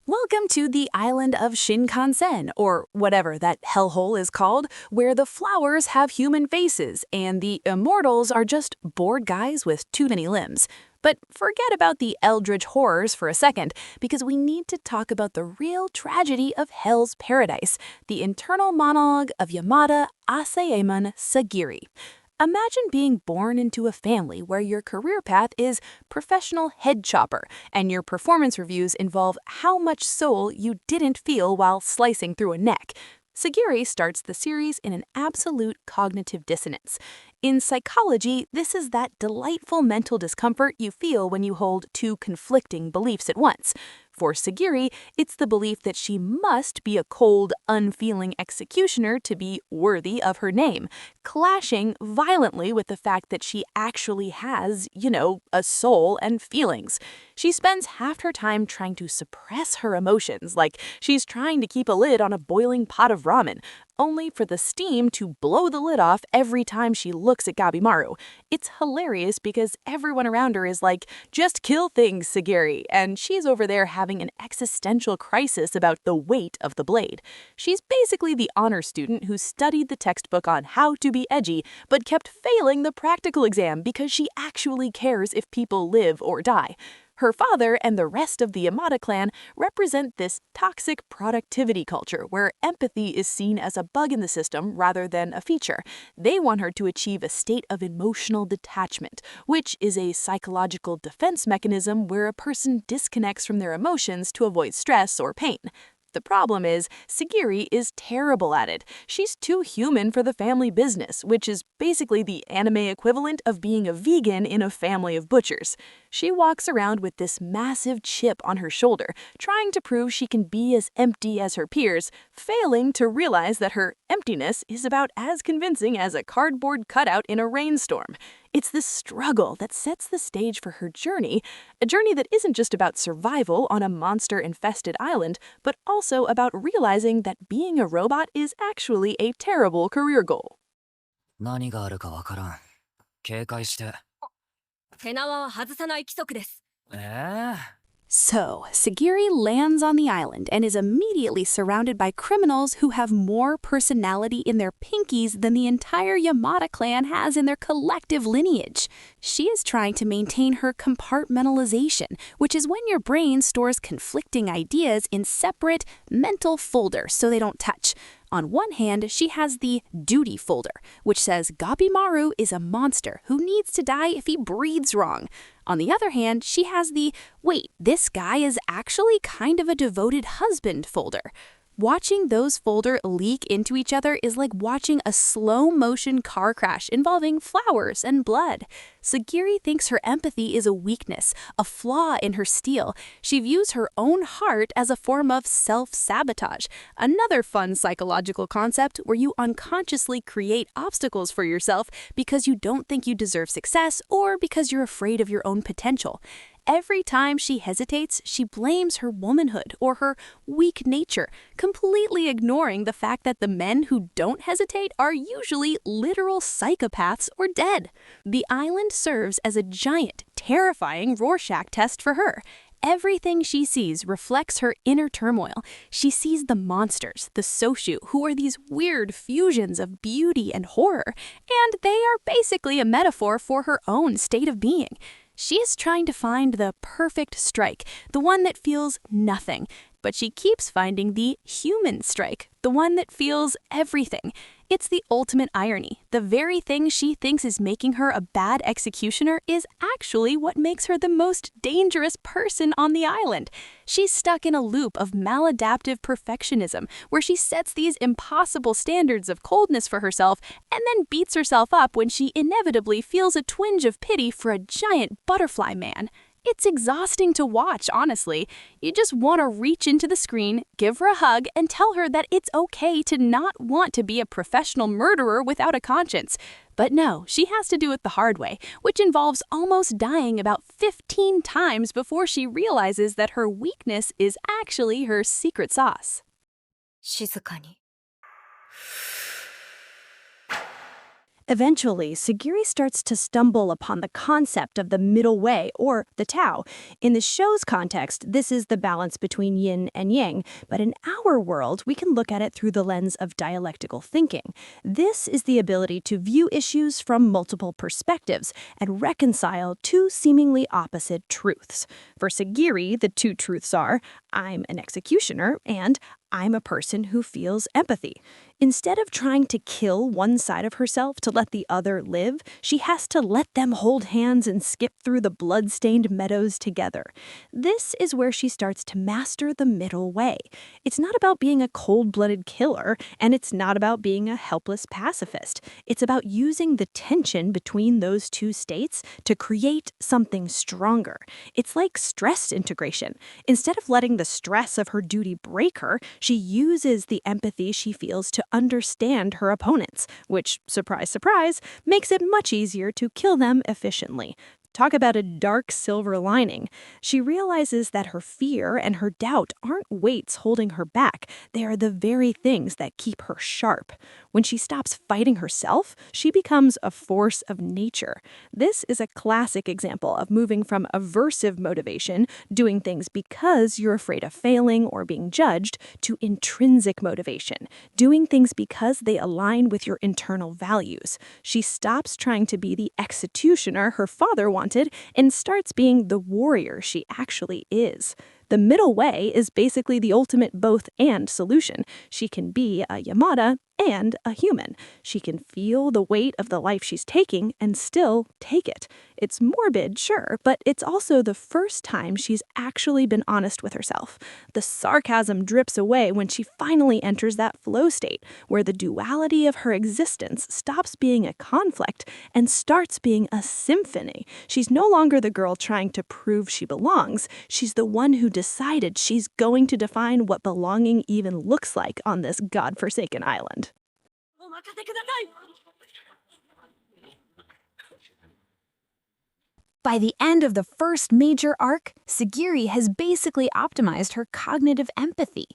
Welcome to the island of Shinkansen, or whatever that hellhole is called, where the flowers have human faces and the immortals are just bored guys with too many limbs. But forget about the eldritch horrors for a second, because we need to talk about the real tragedy of Hell's Paradise, the internal monologue of Yamada Asaemon Sagiri. Imagine being born into a family where your career path is professional head chopper, and your performance reviews involve how much soul you didn't feel while slicing through a neck. Sagiri starts the series in an absolute cognitive dissonance. In psychology, this is that delightful mental discomfort you feel when you hold two conflicting beliefs at once. For Sagiri, it's the belief that she must be a cold, unfeeling executioner to be worthy of her name, clashing violently with the fact that she actually has, a soul and feelings. She spends half her time trying to suppress her emotions, like she's trying to keep a lid on a boiling pot of ramen, only for the steam to blow the lid off every time she looks at Gabimaru. It's hilarious because everyone around her is like, just kill things, Sagiri, and she's over there having an existential crisis about the weight of the blade. She's basically the honor student who studied the textbook on how to be edgy, but kept failing the practical exam because she actually cares if people live or die. Her father and the rest of the Yamada clan represent this toxic productivity culture where empathy is seen as a bug in the system rather than a feature. They want her to achieve a state of emotional detachment, which is a psychological defense mechanism where a person disconnects from their emotions to avoid stress or pain. The problem is, Sagiri is terrible at it. She's too human for the family business, which is basically the anime equivalent of being a vegan in a family of butchers. She walks around with this massive chip on her shoulder, trying to prove she can be as empty as her peers, failing to realize that her emptiness is about as convincing as a cardboard cutout in a rainstorm. It's this struggle that sets the stage for her journey, a journey that isn't just about survival on a monster-infested island, but also about realizing that being a robot is actually a terrible career goal. 何があるかわからん。警戒して。手縄は外さない規則です。So, Sagiri lands on the island and is immediately surrounded by criminals who have more personality in their pinkies than the entire Yamada clan has in their collective lineage. She is trying to maintain her compartmentalization, which is when your brain stores conflicting ideas in separate mental folders so they don't touch. On one hand, she has the duty folder, which says Gabimaru is a monster who needs to die if he breathes wrong. On the other hand, she has the, wait, this guy is actually kind of a devoted husband folder. Watching those folders leak into each other is like watching a slow-motion car crash involving flowers and blood. Sagiri thinks her empathy is a weakness, a flaw in her steel. She views her own heart as a form of self-sabotage, another fun psychological concept where you unconsciously create obstacles for yourself because you don't think you deserve success or because you're afraid of your own potential. Every time she hesitates, she blames her womanhood or her weak nature, completely ignoring the fact that the men who don't hesitate are usually literal psychopaths or dead. The island serves as a giant, terrifying Rorschach test for her. Everything she sees reflects her inner turmoil. She sees the monsters, the Soshu, who are these weird fusions of beauty and horror, and they are basically a metaphor for her own state of being. She is trying to find the perfect strike, the one that feels nothing, but she keeps finding the human strike, the one that feels everything. It's the ultimate irony. The very thing she thinks is making her a bad executioner is actually what makes her the most dangerous person on the island. She's stuck in a loop of maladaptive perfectionism, where she sets these impossible standards of coldness for herself and then beats herself up when she inevitably feels a twinge of pity for a giant butterfly man. It's exhausting to watch, honestly. You just want to reach into the screen, give her a hug, and tell her that it's okay to not want to be a professional murderer without a conscience. But no, she has to do it the hard way, which involves almost dying about 15 times before she realizes that her weakness is actually her secret sauce. 静かに。Eventually, Sagiri starts to stumble upon the concept of the middle way, or the Tao. In the show's context, this is the balance between yin and yang, but in our world, we can look at it through the lens of dialectical thinking. This is the ability to view issues from multiple perspectives and reconcile two seemingly opposite truths. For Sagiri, the two truths are, I'm an executioner, and I'm a person who feels empathy. Instead of trying to kill one side of herself to let the other live, she has to let them hold hands and skip through the blood-stained meadows together. This is where she starts to master the middle way. It's not about being a cold-blooded killer, and it's not about being a helpless pacifist. It's about using the tension between those two states to create something stronger. It's like stress integration. Instead of letting the stress of her duty break her, she uses the empathy she feels to understand her opponents, which, surprise, surprise, makes it much easier to kill them efficiently. Talk about a dark silver lining. She realizes that her fear and her doubt aren't weights holding her back. They are the very things that keep her sharp. When she stops fighting herself, she becomes a force of nature. This is a classic example of moving from aversive motivation, doing things because you're afraid of failing or being judged, to intrinsic motivation, doing things because they align with your internal values. She stops trying to be the executioner her father wanted and starts being the warrior she actually is. The middle way is basically the ultimate both-and solution. She can be a Yamada and a human. She can feel the weight of the life she's taking and still take it. It's morbid, sure, but it's also the first time she's actually been honest with herself. The sarcasm drips away when she finally enters that flow state, where the duality of her existence stops being a conflict and starts being a symphony. She's no longer the girl trying to prove she belongs. She's the one who decided she's going to define what belonging even looks like on this godforsaken island. By the end of the first major arc, Sagiri has basically optimized her cognitive empathy.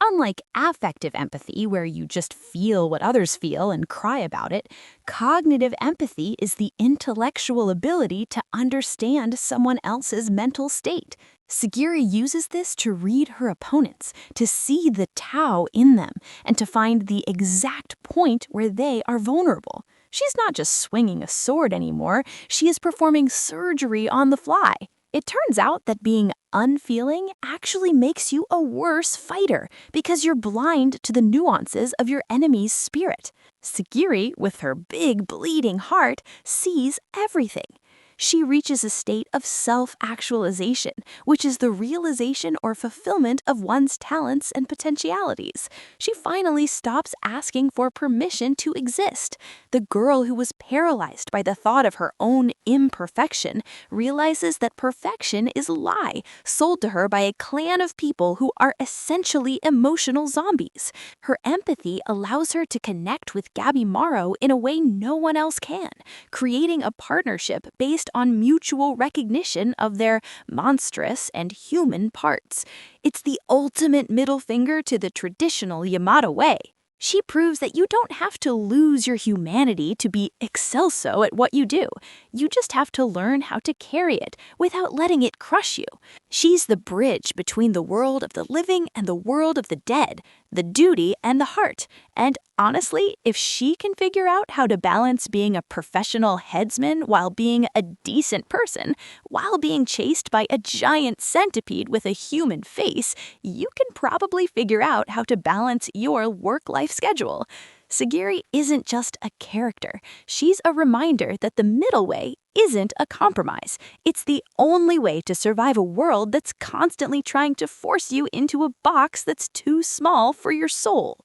Unlike affective empathy, where you just feel what others feel and cry about it, cognitive empathy is the intellectual ability to understand someone else's mental state. Sagiri uses this to read her opponents, to see the Tao in them, and to find the exact point where they are vulnerable. She's not just swinging a sword anymore, she is performing surgery on the fly. It turns out that being unfeeling actually makes you a worse fighter because you're blind to the nuances of your enemy's spirit. Sagiri, with her big bleeding heart, sees everything. She reaches a state of self-actualization, which is the realization or fulfillment of one's talents and potentialities. She finally stops asking for permission to exist. The girl who was paralyzed by the thought of her own imperfection realizes that perfection is a lie sold to her by a clan of people who are essentially emotional zombies. Her empathy allows her to connect with Gabby Morrow in a way no one else can, creating a partnership based on mutual recognition of their monstrous and human parts. It's the ultimate middle finger to the traditional Yamada way. She proves that you don't have to lose your humanity to be excelso at what you do. You just have to learn how to carry it without letting it crush you. She's the bridge between the world of the living and the world of the dead, the duty and the heart. And honestly, if she can figure out how to balance being a professional headsman while being a decent person, while being chased by a giant centipede with a human face, you can probably figure out how to balance your work-life schedule. Sagiri isn't just a character. She's a reminder that the middle way isn't a compromise. It's the only way to survive a world that's constantly trying to force you into a box that's too small for your soul.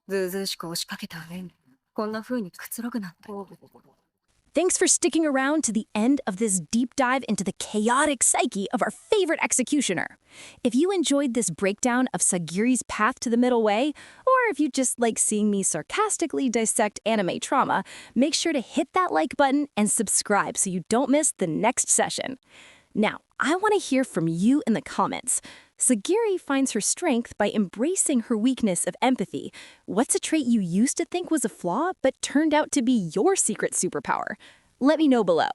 ずうずうしく押しかけた上にこんな風にくつろぐなんて。 Thanks for sticking around to the end of this deep dive into the chaotic psyche of our favorite executioner. If you enjoyed this breakdown of Sagiri's path to the middle way, or if you just like seeing me sarcastically dissect anime trauma, make sure to hit that like button and subscribe so you don't miss the next session. Now, I want to hear from you in the comments. Sagiri finds her strength by embracing her weakness of empathy. What's a trait you used to think was a flaw but turned out to be your secret superpower? Let me know below.